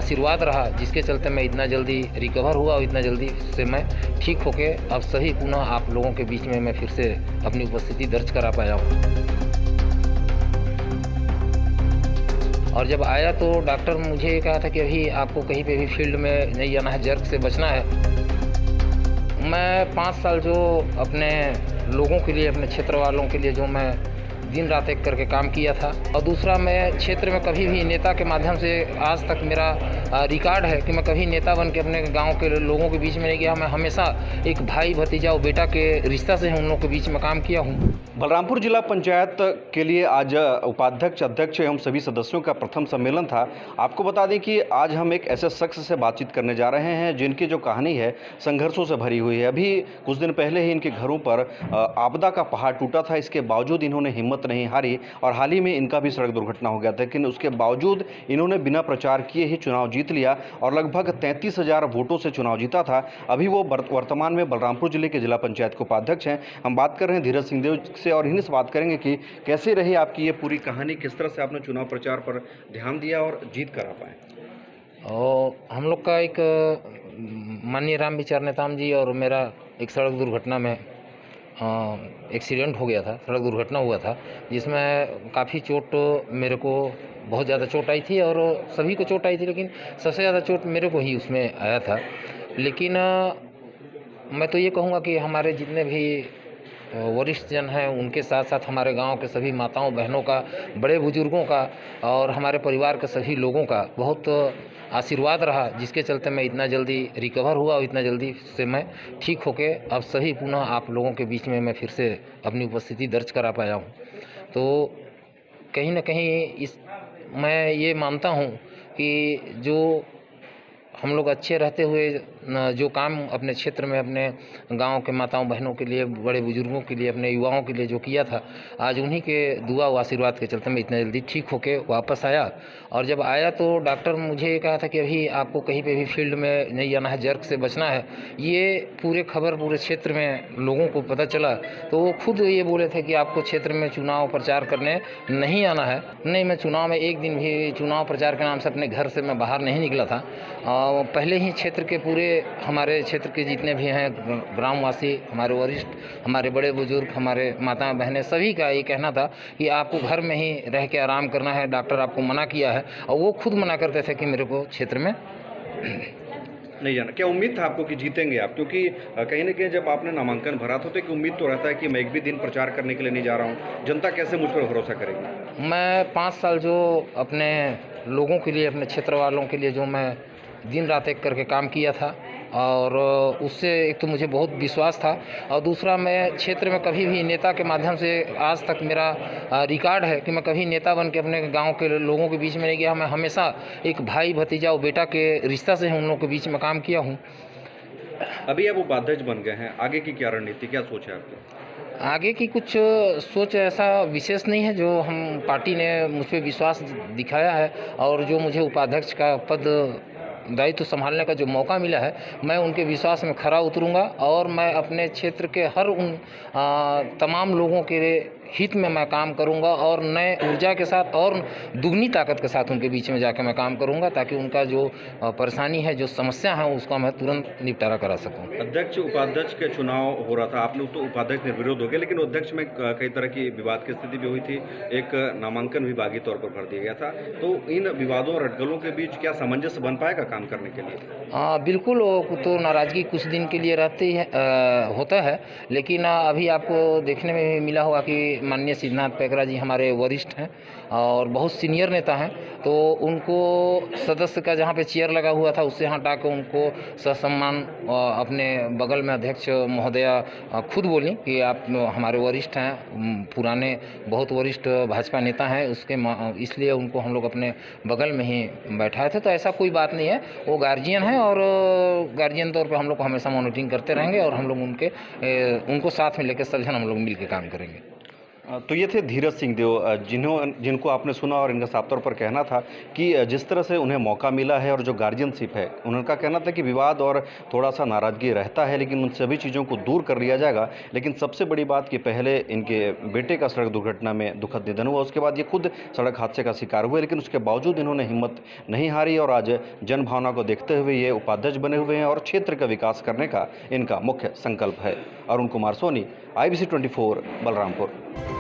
आशीर्वाद रहा, जिसके चलते मैं इतना जल्दी रिकवर हुआ और इतना जल्दी से मैं ठीक होके अब सही पुनः आप लोगों के बीच में मैं फिर से अपनी उपस्थिति दर्ज करा पाया हूँ। और जब आया तो डॉक्टर मुझे कहा था कि अभी आपको कहीं पे भी फील्ड में नहीं आना है, जर्क से बचना है। मैं 5 साल जो अपने लोगों के लिए, अपने क्षेत्र वालों के लिए जो मैं दिन रात एक करके काम किया था, और दूसरा मैं क्षेत्र में कभी भी नेता के माध्यम से आज तक मेरा रिकॉर्ड है कि मैं कभी नेता बन के अपने गांव के लोगों के बीच में नहीं गया। मैं हमेशा एक भाई भतीजा और बेटा के रिश्ता से उन लोगों के बीच में काम किया हूँ। बलरामपुर जिला पंचायत के लिए आज उपाध्यक्ष, अध्यक्ष एवं सभी सदस्यों का प्रथम सम्मेलन था। आपको बता दें कि आज हम एक ऐसे शख्स से बातचीत करने जा रहे हैं जिनकी जो कहानी है संघर्षों से भरी हुई है। अभी कुछ दिन पहले ही इनके घरों पर आपदा का पहाड़ टूटा था, इसके बावजूद इन्होंने हिम्मत नहीं हारी और हाल ही में इनका भी सड़क दुर्घटना हो गया था, लेकिन उसके बावजूद इन्होंने बिना प्रचार किए ही चुनाव जीत लिया और लगभग 33,000 वोटों से चुनाव जीता था। अभी वो वर्तमान में बलरामपुर जिले के जिला पंचायत के उपाध्यक्ष हैं। हम बात कर रहे हैं धीरज सिंहदेव से और इन्हीं से बात करेंगे कि कैसे रही आपकी ये पूरी कहानी, किस तरह से आपने चुनाव प्रचार पर ध्यान दिया और जीत करा पाए। और हम लोग का एक माननीय राम विचार नेताम जी और मेरा एक सड़क दुर्घटना में एक्सीडेंट हो गया था, सड़क दुर्घटना हुआ था, जिसमें काफ़ी चोट, मेरे को बहुत ज़्यादा चोट आई थी और सभी को चोट आई थी, लेकिन सबसे ज़्यादा चोट मेरे को ही उसमें आया था। लेकिन मैं तो ये कहूँगा कि हमारे जितने भी वरिष्ठ जन हैं उनके साथ साथ हमारे गांव के सभी माताओं बहनों का, बड़े बुजुर्गों का और हमारे परिवार के सभी लोगों का बहुत आशीर्वाद रहा, जिसके चलते मैं इतना जल्दी रिकवर हुआ और इतना जल्दी से मैं ठीक होके अब सही पुनः आप लोगों के बीच में मैं फिर से अपनी उपस्थिति दर्ज करा पाया हूँ। तो कहीं ना कहीं मैं ये मानता हूँ कि जो हम लोग अच्छे रहते हुए जो काम अपने क्षेत्र में, अपने गांव के माताओं बहनों के लिए, बड़े बुजुर्गों के लिए, अपने युवाओं के लिए जो किया था, आज उन्हीं के दुआ व आशीर्वाद के चलते मैं इतना जल्दी ठीक होके वापस आया। और जब आया तो डॉक्टर मुझे कहा था कि अभी आपको कहीं पे भी फील्ड में नहीं आना है, जर्क से बचना है। ये पूरे क्षेत्र में लोगों को पता चला तो वो खुद ये बोले थे कि आपको क्षेत्र में चुनाव प्रचार करने नहीं आना है। नहीं, मैं चुनाव में एक दिन भी चुनाव प्रचार के नाम से अपने घर से मैं बाहर नहीं निकला था। पहले ही क्षेत्र के पूरे हमारे क्षेत्र के जितने भी हैं ग्रामवासी, हमारे वरिष्ठ, हमारे बड़े बुजुर्ग, हमारे माताएं बहनें, सभी का ये कहना था कि आपको घर में ही रह के आराम करना है। डॉक्टर आपको मना किया है और वो खुद मना करते थे कि मेरे को क्षेत्र में नहीं जाना। क्या उम्मीद था आपको कि जीतेंगे आप? क्योंकि कहीं ना कहीं जब आपने नामांकन भरा था तो एक उम्मीद तो रहता है कि मैं एक भी दिन प्रचार करने के लिए नहीं जा रहा हूँ, जनता कैसे मुझ पर भरोसा करेगी। मैं 5 साल जो अपने लोगों के लिए, अपने क्षेत्र वालों के लिए जो मैं दिन रात एक करके काम किया था और उससे एक तो मुझे बहुत विश्वास था और दूसरा मैं क्षेत्र में कभी भी नेता के माध्यम से आज तक मेरा रिकॉर्ड है कि मैं कभी नेता बन के अपने गांव के लोगों के बीच में नहीं गया। मैं हमेशा एक भाई भतीजा और बेटा के रिश्ता से उन लोगों के बीच में काम किया हूँ। अभी आप उपाध्यक्ष बन गए हैं, आगे की क्या रणनीति, क्या सोच है आपकी? आगे की कुछ सोच ऐसा विशेष नहीं है। जो हम पार्टी ने मुझ पर विश्वास दिखाया है और जो मुझे उपाध्यक्ष का पद दायित्व संभालने का जो मौका मिला है, मैं उनके विश्वास में खरा उतरूंगा और मैं अपने क्षेत्र के हर उन तमाम लोगों के हित में मैं काम करूंगा और नए ऊर्जा के साथ और दुगनी ताकत के साथ उनके बीच में जाकर मैं काम करूंगा ताकि उनका जो परेशानी है, जो समस्या है, उसका मैं तुरंत निपटारा करा सकूं। अध्यक्ष उपाध्यक्ष के चुनाव हो रहा था, आप लोग तो उपाध्यक्ष निर्विरोध हो गए, लेकिन अध्यक्ष में कई तरह की विवाद की स्थिति भी हुई थी, एक नामांकन भी बागी तौर पर भर दिया गया था। तो इन विवादों और अटकलों के बीच क्या सामंजस्य बन पाएगा काम करने के लिए? बिल्कुल, वो तो नाराज़गी कुछ दिन के लिए रहती है, होता है, लेकिन अभी आपको देखने में भी मिला होगा कि माननीय सिद्धनाथ पैकरा जी हमारे वरिष्ठ हैं और बहुत सीनियर नेता हैं। तो उनको सदस्य का जहाँ पे चेयर लगा हुआ था उससे हटा के उनको ससम्मान अपने बगल में अध्यक्ष महोदया खुद बोली कि आप हमारे वरिष्ठ हैं, पुराने बहुत वरिष्ठ भाजपा नेता हैं, इसलिए उनको हम लोग अपने बगल में ही बैठाए थे। तो ऐसा कोई बात नहीं है, वो गार्जियन है और गार्जियन तौर पे हम लोग हमेशा मॉनिटरिंग करते रहेंगे और हम लोग उनको साथ में लेकर सब जन हम लोग मिल के काम करेंगे। तो ये थे धीरज सिंह देव, जिनको आपने सुना और इनका साफ तौर पर कहना था कि जिस तरह से उन्हें मौका मिला है और जो गार्जियनशिप है, उनका कहना था कि विवाद और थोड़ा सा नाराज़गी रहता है, लेकिन उन सभी चीज़ों को दूर कर लिया जाएगा। लेकिन सबसे बड़ी बात कि पहले इनके बेटे का सड़क दुर्घटना में दुखद निधन हुआ, उसके बाद ये खुद सड़क हादसे का शिकार हुए, लेकिन उसके बावजूद इन्होंने हिम्मत नहीं हारी और आज जनभावना को देखते हुए ये उपाध्यक्ष बने हुए हैं और क्षेत्र का विकास करने का इनका मुख्य संकल्प है। अरुण कुमार सोनी, IBC 24, बलरामपुर।